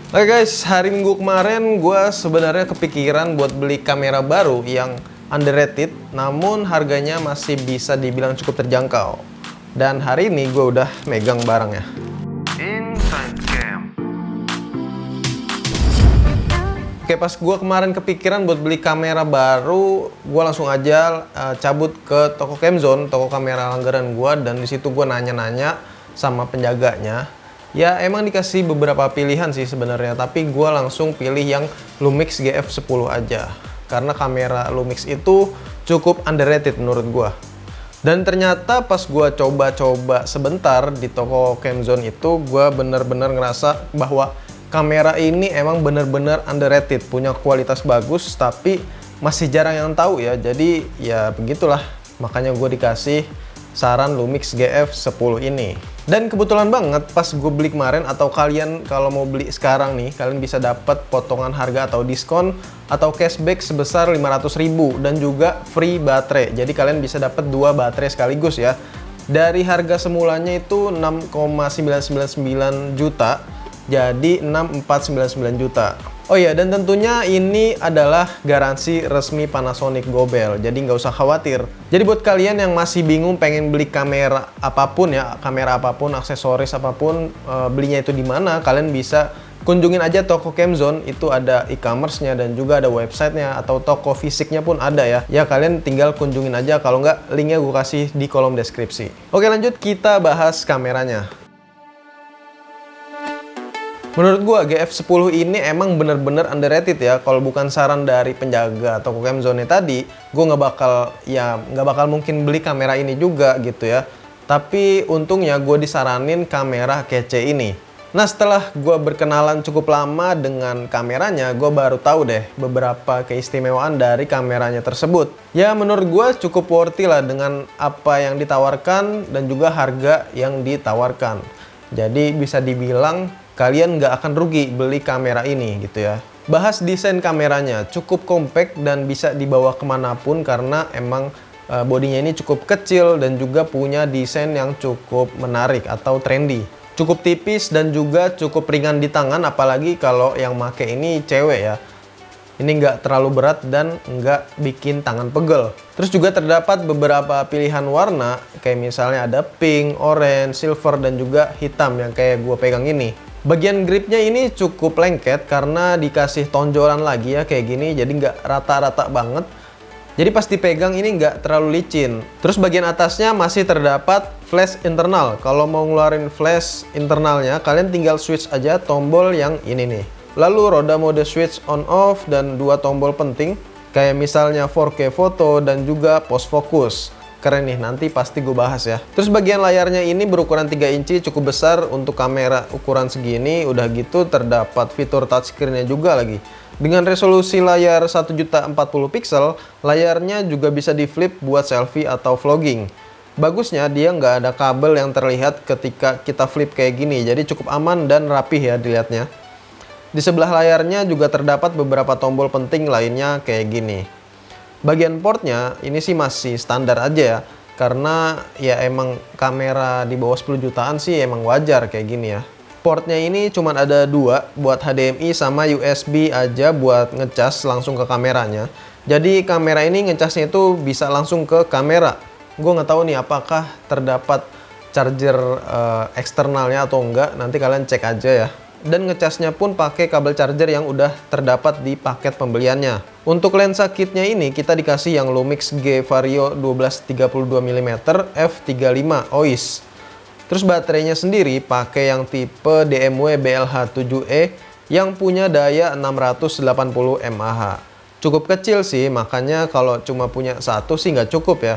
Oke guys, hari Minggu kemarin gue sebenarnya kepikiran buat beli kamera baru yang underrated, namun harganya masih bisa dibilang cukup terjangkau. Dan hari ini gue udah megang barangnya. Oke, pas gue kemarin kepikiran buat beli kamera baru, gue langsung aja cabut ke toko Camzone, toko kamera langganan gue, dan disitu gue nanya-nanya sama penjaganya. Ya emang dikasih beberapa pilihan sih sebenarnya, tapi gue langsung pilih yang Lumix GF10 aja. Karena kamera Lumix itu cukup underrated menurut gue. Dan ternyata pas gue coba-coba sebentar di toko Camzone itu, gue bener-bener ngerasa bahwa kamera ini emang bener-bener underrated. Punya kualitas bagus, tapi masih jarang yang tahu ya. Jadi ya begitulah, makanya gue dikasih saran Lumix GF10 ini. Dan kebetulan banget pas gue beli kemarin, atau kalian kalau mau beli sekarang nih, kalian bisa dapat potongan harga atau diskon atau cashback sebesar 500.000 dan juga free baterai. Jadi kalian bisa dapat 2 baterai sekaligus ya. Dari harga semulanya itu 6,999 juta jadi 6,499 juta. Oh iya, dan tentunya ini adalah garansi resmi Panasonic Gobel, jadi nggak usah khawatir. Jadi buat kalian yang masih bingung pengen beli kamera apapun ya, kamera apapun, aksesoris apapun, belinya itu di mana, kalian bisa kunjungin aja toko Camzone. Itu ada e-commerce-nya dan juga ada websitenya, atau toko fisiknya pun ada ya. Ya kalian tinggal kunjungin aja, kalau nggak linknya gue kasih di kolom deskripsi. Oke, lanjut kita bahas kameranya. Menurut gua GF10 ini emang bener-bener underrated ya. Kalau bukan saran dari penjaga toko Camzone tadi, gua nggak bakal mungkin beli kamera ini juga gitu ya. Tapi untungnya gue disaranin kamera kece ini. Nah, setelah gua berkenalan cukup lama dengan kameranya, gue baru tahu deh beberapa keistimewaan dari kameranya tersebut. Ya menurut gue cukup worthy lah dengan apa yang ditawarkan dan juga harga yang ditawarkan. Jadi bisa dibilang kalian nggak akan rugi beli kamera ini gitu ya. Bahas desain kameranya, cukup compact dan bisa dibawa kemanapun karena emang bodinya ini cukup kecil dan juga punya desain yang cukup menarik atau trendy. Cukup tipis dan juga cukup ringan di tangan, apalagi kalau yang make ini cewek ya. Ini nggak terlalu berat dan nggak bikin tangan pegel. Terus juga terdapat beberapa pilihan warna, kayak misalnya ada pink, orange, silver, dan juga hitam yang kayak gue pegang ini. Bagian gripnya ini cukup lengket karena dikasih tonjolan lagi ya kayak gini, jadi nggak rata-rata banget. Jadi pas dipegang ini nggak terlalu licin. Terus bagian atasnya masih terdapat flash internal. Kalau mau ngeluarin flash internalnya, kalian tinggal switch aja tombol yang ini nih. Lalu roda mode switch on off dan 2 tombol penting, kayak misalnya 4K foto dan juga post focus. Keren nih, nanti pasti gue bahas ya. Terus bagian layarnya ini berukuran 3 inci, cukup besar untuk kamera ukuran segini. Udah gitu terdapat fitur touchscreen-nya juga lagi. Dengan resolusi layar 1040 pixel, layarnya juga bisa di flip buat selfie atau vlogging. Bagusnya dia nggak ada kabel yang terlihat ketika kita flip kayak gini, jadi cukup aman dan rapih ya dilihatnya. Di sebelah layarnya juga terdapat beberapa tombol penting lainnya kayak gini. Bagian portnya ini sih masih standar aja ya, karena ya emang kamera di bawah 10 jutaan sih emang wajar kayak gini ya. Portnya ini cuma ada 2, buat HDMI sama USB aja buat ngecas langsung ke kameranya. Jadi kamera ini ngecasnya itu bisa langsung ke kamera. Gue nggak tahu nih apakah terdapat charger eksternalnya atau enggak, nanti kalian cek aja ya. Dan ngecasnya pun pakai kabel charger yang udah terdapat di paket pembeliannya. Untuk lensa kitnya ini kita dikasih yang Lumix G Vario 12-32mm f/35 OIS. Terus baterainya sendiri pakai yang tipe DMW BLH7E yang punya daya 680 mAh. Cukup kecil sih, makanya kalau cuma punya satu sih nggak cukup ya.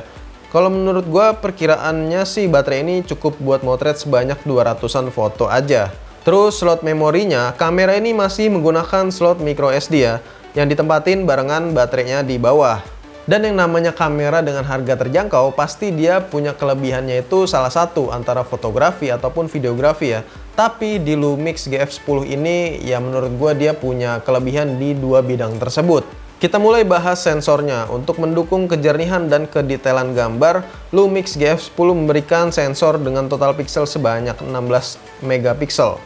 Kalau menurut gua perkiraannya sih baterai ini cukup buat motret sebanyak 200-an foto aja. Terus slot memorinya, kamera ini masih menggunakan slot micro SD ya, yang ditempatin barengan baterainya di bawah. Dan yang namanya kamera dengan harga terjangkau, pasti dia punya kelebihannya itu salah satu antara fotografi ataupun videografi ya. Tapi di Lumix GF10 ini ya menurut gue dia punya kelebihan di 2 bidang tersebut. Kita mulai bahas sensornya. Untuk mendukung kejernihan dan kedetailan gambar, Lumix GF10 memberikan sensor dengan total pixel sebanyak 16 megapiksel.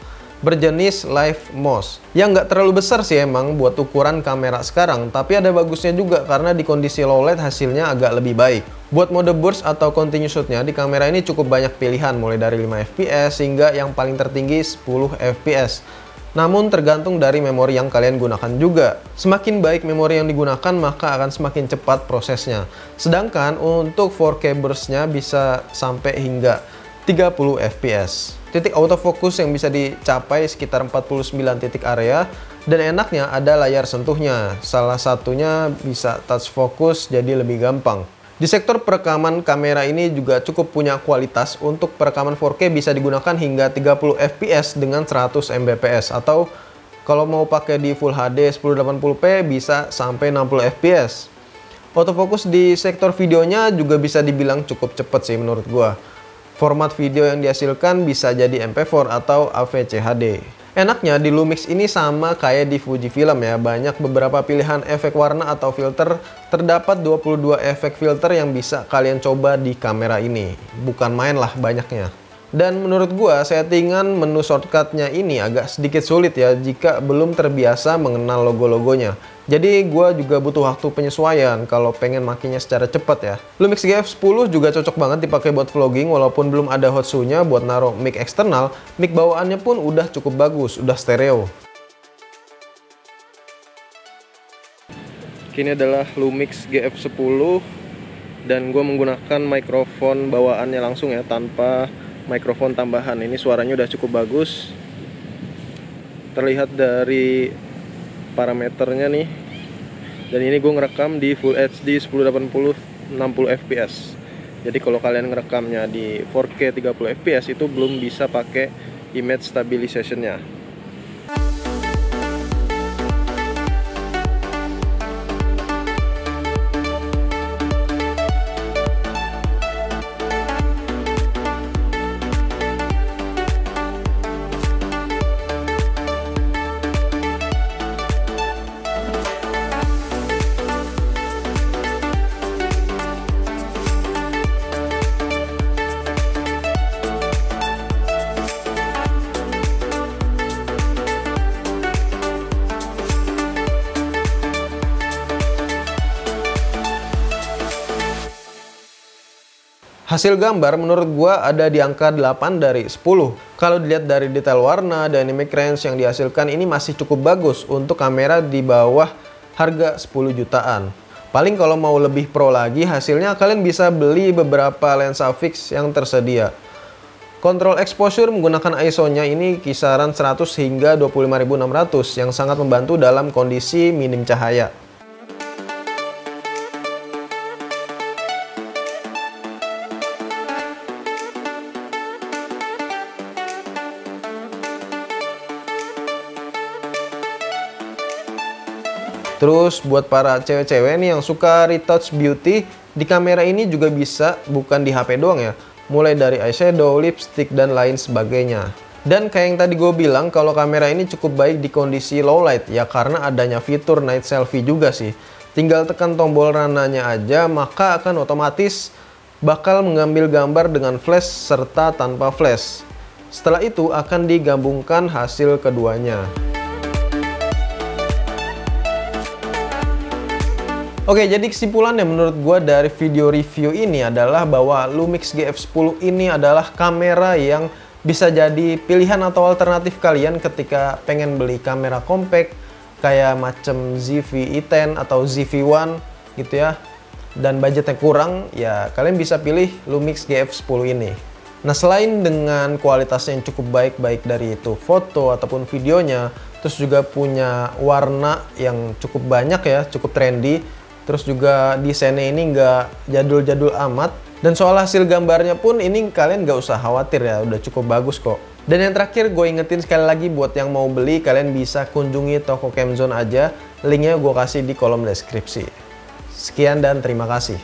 berjenis Live MOS. Yang nggak terlalu besar sih emang buat ukuran kamera sekarang, tapi ada bagusnya juga karena di kondisi low light hasilnya agak lebih baik. Buat mode burst atau continuous shoot-nya di kamera ini cukup banyak pilihan, mulai dari 5 fps hingga yang paling tertinggi 10 fps. Namun tergantung dari memori yang kalian gunakan juga. Semakin baik memori yang digunakan, maka akan semakin cepat prosesnya. Sedangkan untuk 4K burst-nya bisa sampai hingga 30 fps. Titik autofocus yang bisa dicapai sekitar 49 titik area, dan enaknya ada layar sentuhnya. Salah satunya bisa touch focus, jadi lebih gampang. Di sektor perekaman, kamera ini juga cukup punya kualitas. Untuk perekaman 4K bisa digunakan hingga 30 fps dengan 100 mbps, atau kalau mau pakai di Full HD 1080p bisa sampai 60 fps. Autofocus di sektor videonya juga bisa dibilang cukup cepat sih menurut gua. Format video yang dihasilkan bisa jadi MP4 atau AVC HD. Enaknya di Lumix ini sama kayak di Fujifilm ya, banyak beberapa pilihan efek warna atau filter. Terdapat 22 efek filter yang bisa kalian coba di kamera ini. Bukan main lah banyaknya. Dan menurut gua settingan menu shortcutnya ini agak sedikit sulit ya jika belum terbiasa mengenal logo-logonya. Jadi gua juga butuh waktu penyesuaian kalau pengen makinya secara cepat ya. Lumix GF10 juga cocok banget dipakai buat vlogging, walaupun belum ada hot shoe-nya buat naruh mic eksternal. Mic bawaannya pun udah cukup bagus, udah stereo. Ini adalah Lumix GF10 dan gue menggunakan mikrofon bawaannya langsung ya, tanpa mikrofon tambahan. Ini suaranya udah cukup bagus. Terlihat dari parameternya nih. Dan ini gue ngerekam di Full HD 1080 60 fps. Jadi kalau kalian ngerekamnya di 4K 30 fps itu belum bisa pakai image stabilization-nya. Hasil gambar menurut gua ada di angka 8 dari 10. Kalau dilihat dari detail warna, dynamic range yang dihasilkan ini masih cukup bagus untuk kamera di bawah harga 10 jutaan. Paling kalau mau lebih pro lagi hasilnya, kalian bisa beli beberapa lensa fix yang tersedia. Kontrol exposure menggunakan ISO-nya ini kisaran 100 hingga 25600 yang sangat membantu dalam kondisi minim cahaya. Terus buat para cewek-cewek nih yang suka retouch beauty, di kamera ini juga bisa, bukan di HP doang ya. Mulai dari eyeshadow, lipstick, dan lain sebagainya. Dan kayak yang tadi gue bilang, kalau kamera ini cukup baik di kondisi low light ya, karena adanya fitur night selfie juga sih. Tinggal tekan tombol rananya aja, maka akan otomatis bakal mengambil gambar dengan flash serta tanpa flash. Setelah itu akan digabungkan hasil keduanya. Oke, jadi kesimpulannya menurut gue dari video review ini adalah bahwa Lumix GF10 ini adalah kamera yang bisa jadi pilihan atau alternatif kalian ketika pengen beli kamera compact kayak macam ZV-E10 atau ZV-1 gitu ya, dan budgetnya kurang, ya kalian bisa pilih Lumix GF10 ini. Nah, selain dengan kualitasnya yang cukup baik dari itu foto ataupun videonya, terus juga punya warna yang cukup banyak ya, cukup trendy. Terus juga desainnya ini nggak jadul-jadul amat. Dan soal hasil gambarnya pun ini kalian nggak usah khawatir ya, udah cukup bagus kok. Dan yang terakhir gue ingetin sekali lagi buat yang mau beli, kalian bisa kunjungi toko Camzone aja. Linknya gue kasih di kolom deskripsi. Sekian dan terima kasih.